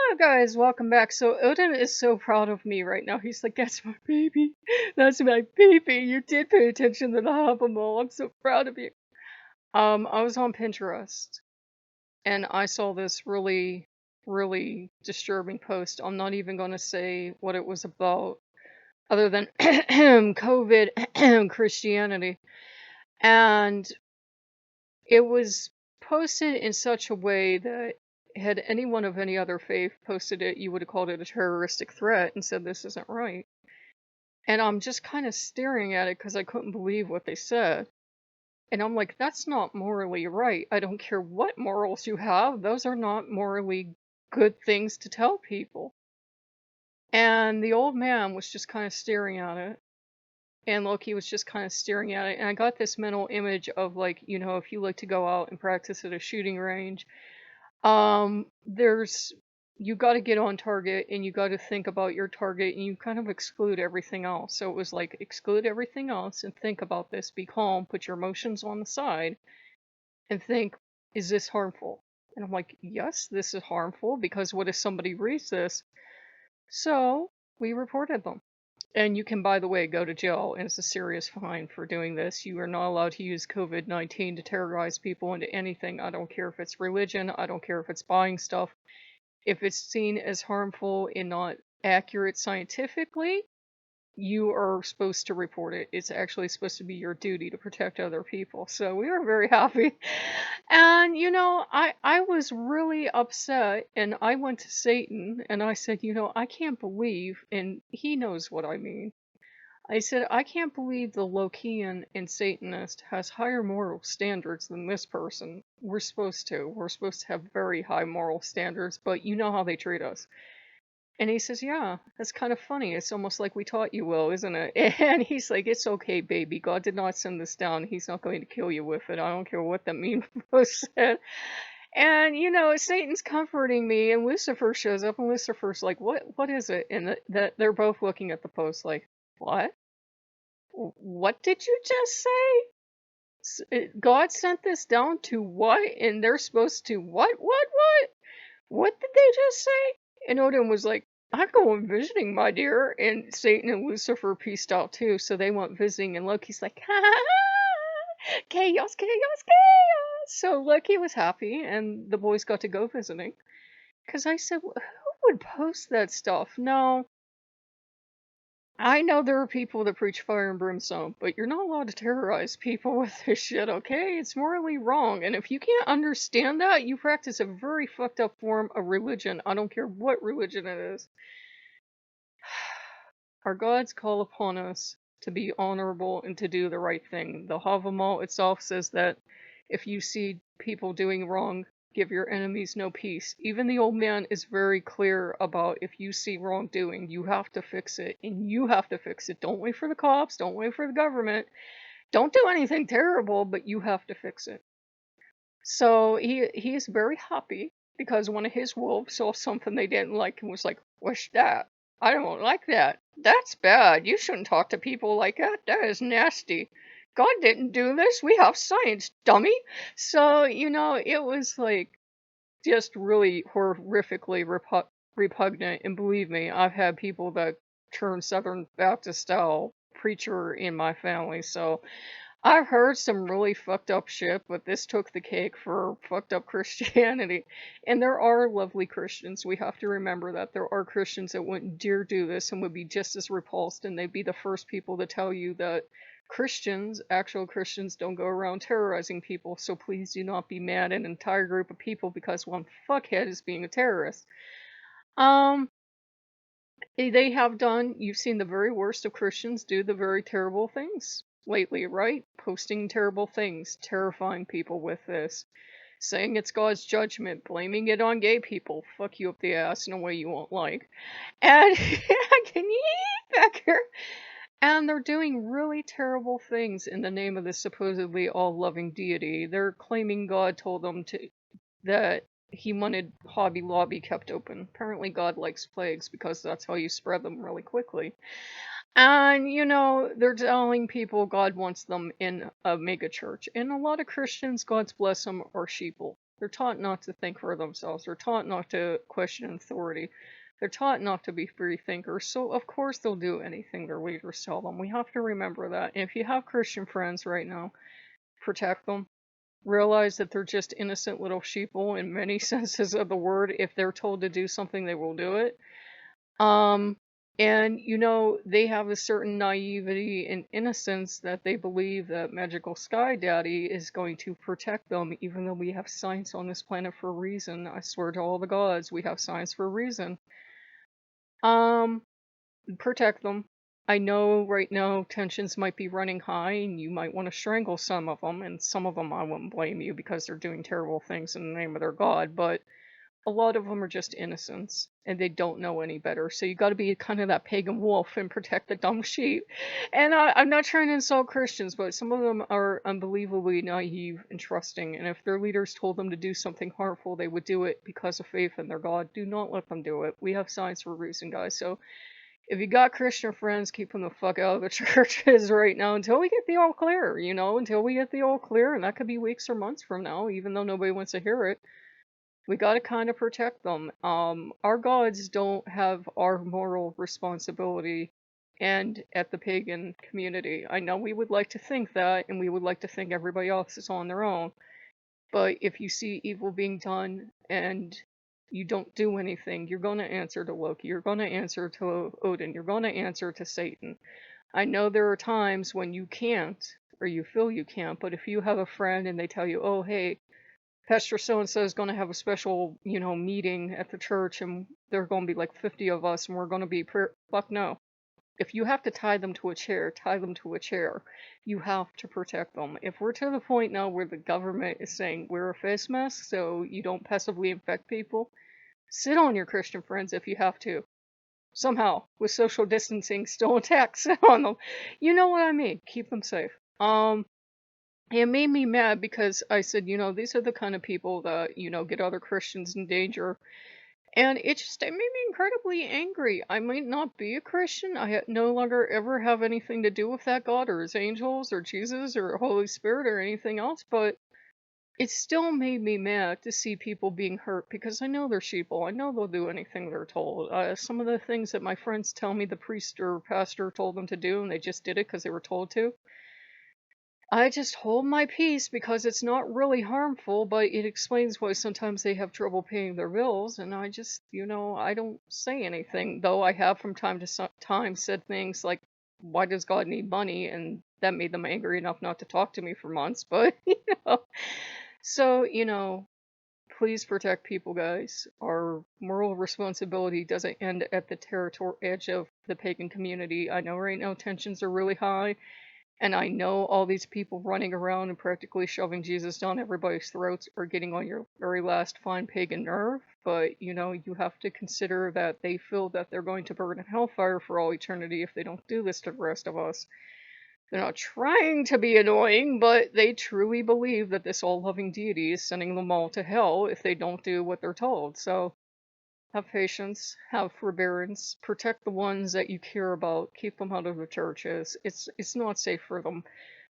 Hello guys, welcome back. So Odin is so proud of me right now. He's like, "That's my baby. That's my baby. You did pay attention to the Hobble. I'm so proud of you." I was on Pinterest and I saw this really disturbing post. I'm not even gonna say what it was about, other than COVID Christianity. And it was posted in such a way that had anyone of any other faith posted it, you would have called it a terroristic threat and said this isn't right. And I'm just kind of staring at it because I couldn't believe what they said. And I'm like, that's not morally right. I don't care what morals you have, those are not morally good things to tell people. And the old man was just kind of staring at it. And Loki was just kind of staring at it. And I got this mental image of, like, if you like to go out and practice at a shooting range, there's you got to get on target and you got to think about your target and you kind of exclude everything else. So it was like, exclude everything else and think about this, be calm, put your emotions on the side and think, is this harmful? And I'm like, yes, this is harmful, because what if somebody reads this? So we reported them. And you can, by the way, go to jail, and it's a serious fine for doing this. You are not allowed to use COVID-19 to terrorize people into anything. I don't care if it's religion. I don't care if it's buying stuff. If it's seen as harmful and not accurate scientifically, you are supposed to report it. It's actually supposed to be your duty to protect other people. So we were very happy. And, I was really upset, and I went to Satan and I said, I can't believe, and he knows what I mean. I said, I can't believe the Lokean and Satanist has higher moral standards than this person. We're supposed to. We're supposed to have very high moral standards, but you know how they treat us. And he says, yeah, that's kind of funny. It's almost like we taught you well, isn't it? And he's like, it's okay, baby. God did not send this down. He's not going to kill you with it. I don't care what that mean said. And, Satan's comforting me, and Lucifer shows up, and Lucifer's like, what is it? And that they're both looking at the post like, what? What did you just say? God sent this down to what? And they're supposed to what? What did they just say? And Odin was like, I'm going visiting, my dear. And Satan and Lucifer pieced out too, so they went visiting, and Loki's like, ha ha ha! Chaos, chaos, chaos! So Loki was happy, and the boys got to go visiting. Because I said, who would post that stuff? No, I know there are people that preach fire and brimstone, but you're not allowed to terrorize people with this shit, okay? It's morally wrong, and if you can't understand that, you practice a very fucked up form of religion. I don't care what religion it is. Our gods call upon us to be honorable and to do the right thing. The Havamal itself says that if you see people doing wrong, give your enemies no peace. Even the old man is very clear about, if you see wrongdoing, you have to fix it, and you have to fix it. Don't wait for the cops, don't wait for the government, don't do anything terrible, but you have to fix it. So he is very happy because one of his wolves saw something they didn't like and was like, what's that? I don't like that. That's bad. You shouldn't talk to people like that. That is nasty. God didn't do this. We have science, dummy. So, it was like just really horrifically repugnant. And believe me, I've had people that turn Southern Baptist style preacher in my family. So I've heard some really fucked up shit, but this took the cake for fucked up Christianity. And there are lovely Christians. We have to remember that there are Christians that wouldn't dare do this and would be just as repulsed, and they'd be the first people to tell you that Christians, actual Christians, don't go around terrorizing people, so please do not be mad at an entire group of people because one fuckhead is being a terrorist. They have done, you've seen the very worst of Christians do the very terrible things lately, right? Posting terrible things, terrifying people with this, saying it's God's judgment, blaming it on gay people, fuck you up the ass in a way you won't like. And can you back here? And they're doing really terrible things in the name of this supposedly all-loving deity. They're claiming God told them that he wanted Hobby Lobby kept open. Apparently God likes plagues because that's how you spread them really quickly. And, they're telling people God wants them in a mega church. And a lot of Christians, God's bless them, are sheeple. They're taught not to think for themselves. They're taught not to question authority. They're taught not to be free thinkers. So, of course, they'll do anything their leaders tell them. We have to remember that. And if you have Christian friends right now, protect them. Realize that they're just innocent little sheeple in many senses of the word. If they're told to do something, they will do it. Um, and they have a certain naivety and innocence that they believe that Magical Sky Daddy is going to protect them, even though we have science on this planet for a reason. I swear to all the gods, we have science for a reason. Um, Protect them. I know right now tensions might be running high and you might want to strangle some of them, and some of them I wouldn't blame you because they're doing terrible things in the name of their god, but a lot of them are just innocents and they don't know any better. So you got to be kind of that pagan wolf and protect the dumb sheep. And I'm not trying to insult Christians, but some of them are unbelievably naive and trusting. And if their leaders told them to do something harmful, they would do it because of faith in their God. Do not let them do it. We have science for a reason, guys. So if you got Christian friends, keep them the fuck out of the churches right now until we get the all clear, until we get the all clear. And that could be weeks or months from now, even though nobody wants to hear it. We got to kind of protect them. Our gods don't have our moral responsibility and at the pagan community. I know we would like to think that, and we would like to think everybody else is on their own. But if you see evil being done and you don't do anything, you're going to answer to Loki. You're going to answer to Odin. You're going to answer to Satan. I know there are times when you can't, or you feel you can't, but if you have a friend and they tell you, oh, hey, Pastor so-and-so is going to have a special, meeting at the church and there are going to be like 50 of us and we're going to be fuck no. If you have to tie them to a chair, tie them to a chair. You have to protect them. If we're to the point now where the government is saying wear a face mask so you don't passively infect people, sit on your Christian friends if you have to. Somehow, with social distancing still intact, sit on them. You know what I mean. Keep them safe. It made me mad because I said, these are the kind of people that, get other Christians in danger. And it made me incredibly angry. I might not be a Christian. I no longer ever have anything to do with that God or his angels or Jesus or Holy Spirit or anything else, but it still made me mad to see people being hurt because I know they're sheeple. I know they'll do anything they're told. Some of the things that my friends tell me the priest or pastor told them to do and they just did it because they were told to. I just hold my peace because it's not really harmful, but it explains why sometimes they have trouble paying their bills, and I just, I don't say anything, though I have from time to time said things like, why does God need money? And that made them angry enough not to talk to me for months, but, So, please protect people, guys. Our moral responsibility doesn't end at the territorial edge of the pagan community. I know right now tensions are really high. And I know all these people running around and practically shoving Jesus down everybody's throats are getting on your very last fine pagan nerve, but you have to consider that they feel that they're going to burn in hellfire for all eternity if they don't do this to the rest of us. They're not trying to be annoying, but they truly believe that this all-loving deity is sending them all to hell if they don't do what they're told. So have patience, have forbearance, protect the ones that you care about, keep them out of the churches. It's not safe for them.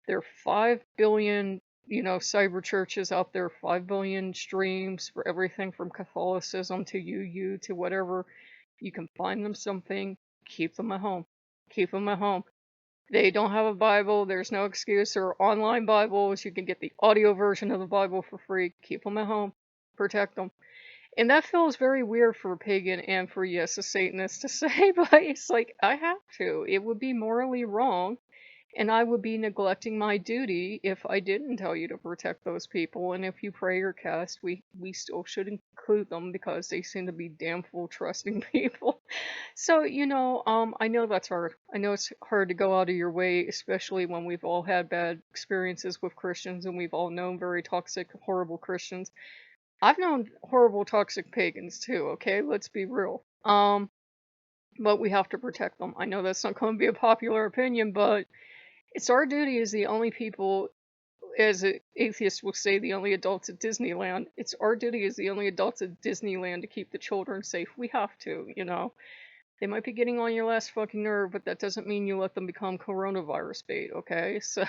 There are 5 billion, cyber churches out there, 5 billion streams for everything from Catholicism to UU to whatever. You can find them something, keep them at home. Keep them at home. They don't have a Bible, there's no excuse. There are online Bibles, you can get the audio version of the Bible for free. Keep them at home. Protect them. And that feels very weird for a pagan and for, yes, a Satanist to say, but it's like, I have to. It would be morally wrong, and I would be neglecting my duty if I didn't tell you to protect those people. And if you pray or cast, we still should include them because they seem to be damn fool trusting people. So, I know that's hard. I know it's hard to go out of your way, especially when we've all had bad experiences with Christians and we've all known very toxic, horrible Christians. I've known horrible toxic pagans too, okay? Let's be real. But we have to protect them. I know that's not going to be a popular opinion, but it's our duty as the only people, as atheists will say, the only adults at Disneyland. It's our duty as the only adults at Disneyland to keep the children safe. We have to, They might be getting on your last fucking nerve, but that doesn't mean you let them become coronavirus bait, okay? So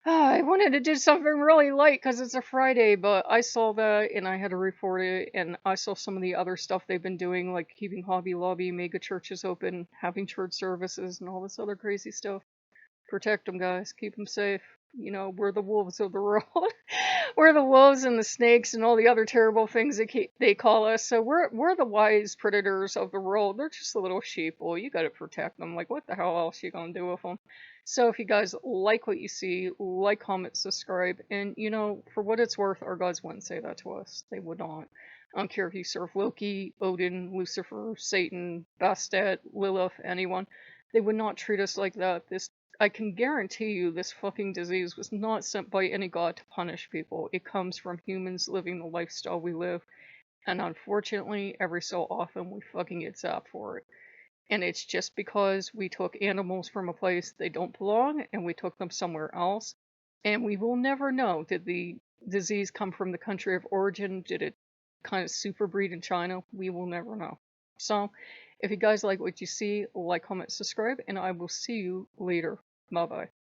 I wanted to do something really light because it's a Friday, but I saw that and I had to report it. And I saw some of the other stuff they've been doing, like keeping Hobby Lobby, mega churches open, having church services, and all this other crazy stuff. Protect them, guys. Keep them safe. You know, we're the wolves of the world. We're the wolves and the snakes and all the other terrible things they call us. So we're the wise predators of the world. They're just a little sheep. Well, you got to protect them. Like, what the hell else you gonna do with them? So if you guys like what you see, like, comment, subscribe, and you know, for what it's worth, our gods wouldn't say that to us. They would not. I don't care if you serve Loki, Odin, Lucifer, Satan, Bastet, Lilith, anyone. They would not treat us like that. This I can guarantee you this fucking disease was not sent by any god to punish people. It comes from humans living the lifestyle we live. And unfortunately, every so often we fucking get zapped for it. And it's just because we took animals from a place they don't belong and we took them somewhere else. And we will never know. Did the disease come from the country of origin? Did it kind of super breed in China? We will never know. So, if you guys like what you see, like, comment, subscribe, and I will see you later. Bye bye.